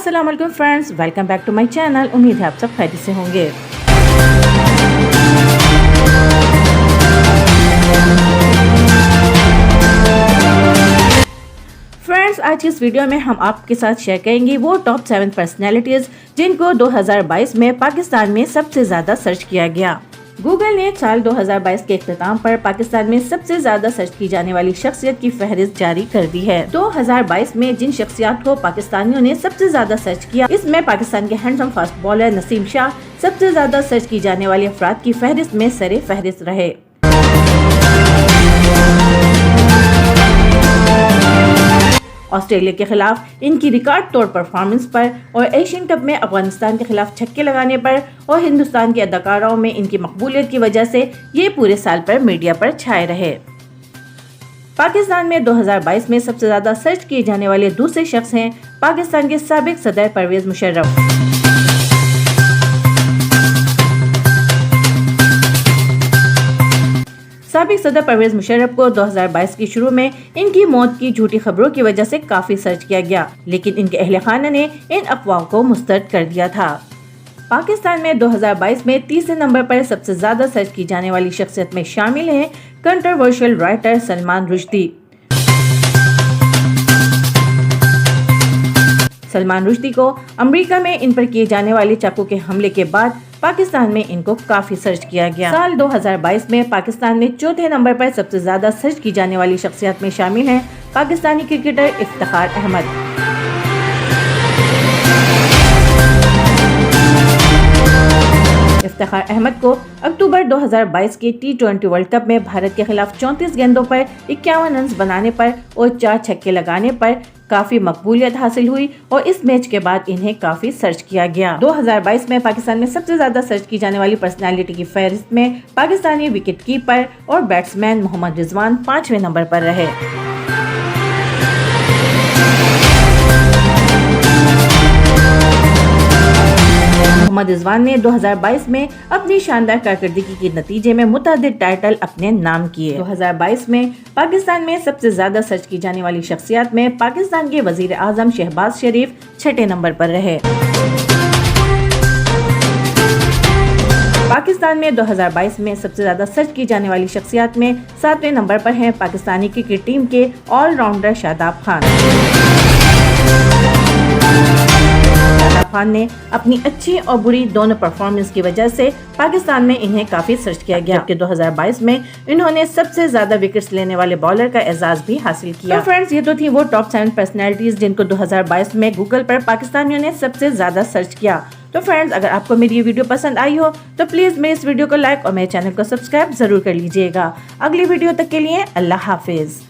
السلام علیکم friends, welcome back to my channel. امید ہے آپ سب خیریت سے ہوں گے۔ فرینڈز، آج کی اس ویڈیو میں ہم آپ کے ساتھ شیئر کریں گے وہ ٹاپ 7 پرسنالٹیز جن کو 2022 میں پاکستان میں سب سے زیادہ سرچ کیا گیا۔ گوگل نے سال 2022 کے اختتام پر پاکستان میں سب سے زیادہ سرچ کی جانے والی شخصیت کی فہرست جاری کر دی ہے۔ 2022 میں جن شخصیات کو پاکستانیوں نے سب سے زیادہ سرچ کیا، اس میں پاکستان کے ہینڈسم فاسٹ بالر نسیم شاہ سب سے زیادہ سرچ کی جانے والے افراد کی فہرست میں سر فہرست رہے۔ آسٹریلیا کے خلاف ان کی ریکارڈ توڑ پرفارمنس پر اور ایشین کپ میں افغانستان کے خلاف چھکے لگانے پر اور ہندوستان کے اداکاروں میں ان کی مقبولیت کی وجہ سے یہ پورے سال پر میڈیا پر چھائے رہے۔ پاکستان میں 2022 میں سب سے زیادہ سرچ کیے جانے والے دوسرے شخص ہیں پاکستان کے سابق صدر پرویز مشرف۔ سابق صدر پرویز مشرف کو 2022 کی شروع میں ان کی موت کی جھوٹی خبروں کی وجہ سے کافی سرچ کیا گیا، لیکن ان کے اہل خانہ نے ان افواہوں کو مسترد کر دیا تھا۔ پاکستان میں 2022 میں تیسرے نمبر پر سب سے زیادہ سرچ کی جانے والی شخصیت میں شامل ہیں کنٹروورشل رائٹر سلمان رشدی۔ سلمان رشدی کو امریکہ میں ان پر کیے جانے والے چاقو کے حملے کے بعد پاکستان میں ان کو کافی سرچ کیا گیا۔ سال 2022 میں پاکستان میں چوتھے نمبر پر سب سے زیادہ سرچ کی جانے والی شخصیات میں شامل ہیں پاکستانی کرکٹر افتخار احمد۔ افتخار احمد کو اکتوبر 2022 کے T20 ورلڈ کپ میں بھارت کے خلاف 34 گیندوں پر 51 رنز بنانے پر اور 4 چھکے لگانے پر کافی مقبولیت حاصل ہوئی اور اس میچ کے بعد انہیں کافی سرچ کیا گیا۔ 2022 میں پاکستان میں سب سے زیادہ سرچ کی جانے والی پرسنالٹی کی فہرست میں پاکستانی وکٹ کیپر اور بیٹسمین محمد رضوان 5ویں نمبر پر رہے۔ محمد رضوان نے 2022 میں اپنی شاندار کارکردگی کے نتیجے میں متعدد ٹائٹل اپنے نام کیے۔ 2022 میں پاکستان میں سب سے زیادہ سرچ کی جانے والی شخصیات میں پاکستان کے وزیر اعظم شہباز شریف 6 نمبر پر رہے۔ پاکستان میں 2022 میں سب سے زیادہ سرچ کی جانے والی شخصیات میں 7ویں نمبر پر ہیں پاکستانی کرکٹ ٹیم کے آل راؤنڈر شاداب خان۔ شاداب خان نے اپنی اچھی اور بری دونوں پرفارمنس کی وجہ سے پاکستان میں انہیں کافی سرچ کیا گیا، جبکہ 2022 میں انہوں نے سب سے زیادہ وکٹس لینے والے بالر کا اعزاز بھی حاصل کیا۔ تو فرینڈز، یہ تو تھی وہ ٹاپ 7 پرسنالٹیز جن کو 2022 میں گوگل پر پاکستانیوں نے سب سے زیادہ سرچ کیا۔ تو فرینڈز، اگر آپ کو میری یہ ویڈیو پسند آئی ہو تو پلیز میرے اس ویڈیو کو لائک اور میرے چینل کو سبسکرائب ضرور کر لیجئے گا۔ اگلی ویڈیو تک کے لیے اللہ حافظ۔